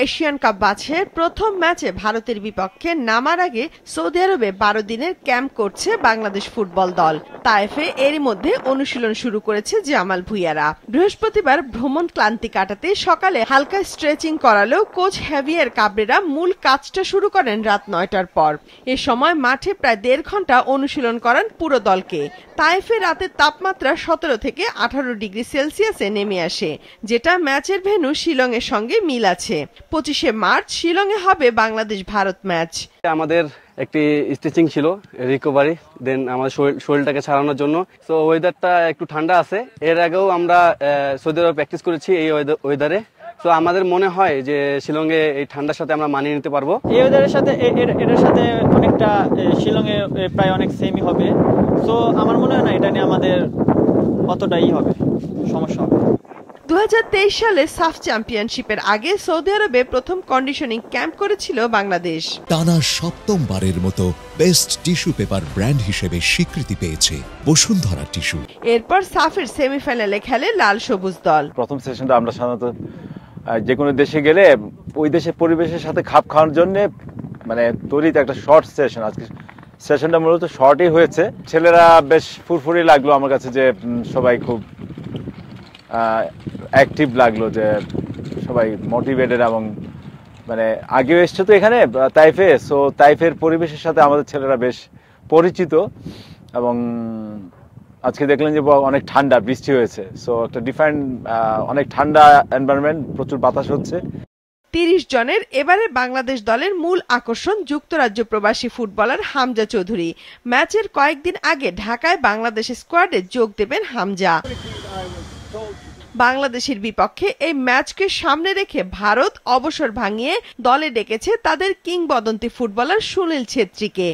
Asian cup বাছাইয়ের প্রথম ম্যাচে ভারতের বিপক্ষে নামার আগে সৌদি আরবে ১২ দিনের ক্যাম্প করছে বাংলাদেশ ফুটবল দল। তায়েফে এরই মধ্যে অনুশীলন শুরু করেছে জামাল ভুঁইয়ারা। বৃহস্পতিবার ভ্রমণ ক্লান্তি কাটাতে সকালে হালকা স্ট্রেচিং করালেও কোচ হেভিয়ার কাবরেরা মূল কাজটা শুরু করেন রাত ৯টার পর। এ সময় মাঠে প্রায় ১.৫ ঘন্টা অনুশীলন করান পুরো দলকে। তায়েফে রাতের তাপমাত্রা ১৭ থেকে ১৮ ডিগ্রি সেলসিয়াসে নেমে আসে, যেটা ম্যাচের ভেন্যু শিলং এর সঙ্গে মিল আছে। ২৫শে মার্চ শিলংয়ে হবে বাংলাদেশ ভারত ম্যাচ। আমাদের একটি স্টিচিং ছিল, রিকভারি, দেন আমাদের শরীরটাকে ছাড়ানোর জন্য। তো ওয়েদারটা একটু ঠান্ডা আছে। এর আগেও আমরা সৌদি আরবে প্র্যাকটিস করেছি এই ওয়েদারে। তো আমাদের মনে হয় যে শিলংয়ে এই ঠান্ডার সাথে আমরা মানিয়ে নিতে পারবো। এই ওয়েদারের সাথে এটার সাথে অনেকটা শিলংয়ে প্রায় অনেক সেমই হবে। তো আমার মনে হয় না এটা নিয়ে আমাদের অতটাই হবে সমস্যা হবে। ২০২৩ সালে সাফ চ্যাম্পিয়নশিপের আগে সৌদি আরবে প্রথম কন্ডিশনিং ক্যাম্প করেছিল বাংলাদেশ। টানা ৭ম-বারের মতো বেস্ট টিস্যু পেপার ব্র্যান্ড হিসেবে স্বীকৃতি পেয়েছে বসুন্ধরা টিস্যু। এরপর সাফের সেমিফাইনালে খেলে লাল সবুজ দল। প্রথম সেশনটা আমরা সাধারণত যে কোনো দেশে গেলে ওই দেশের পরিবেশের সাথে খাপ খাওয়ার জন্য মানে তৈরি একটা শর্ট সেশন। আজকে সেশনটা মূলত শর্টই হয়েছে। ছেলেরা বেশ ফুরফুরি লাগলো আমার কাছে, যে সবাই খুব অ্যাক্টিভ লাগলো, যে সবাই মোটিভেটেড এবং মানে আগেও এসছে তো এখানে তাইফে। সো তাইফের পরিবেশের সাথে আমাদের ছেলেরা বেশ পরিচিত এবং আজকে দেখলেন যে অনেক ঠান্ডা, বৃষ্টি হয়েছে। সো একটা ডিফারেন্ট, অনেক ঠান্ডা এনভায়রনমেন্ট, প্রচুর বাতাস হচ্ছে। ৩০ জনের এবারের বাংলাদেশ দলের মূল আকর্ষণ যুক্তরাজ্য প্রবাসী ফুটবলার হামজা চৌধুরী। ম্যাচের কয়েকদিন আগে ঢাকায় বাংলাদেশ স্কোয়াডে যোগ দেবেন হামজা। বাংলাদেশের বিপক্ষে এই ম্যাচকে সামনে রেখে ভারত অবসর ভাঙিয়ে দলে ডেকেছে তাদের কিংবদন্তি ফুটবলার সুনীল ছেত্রীকে।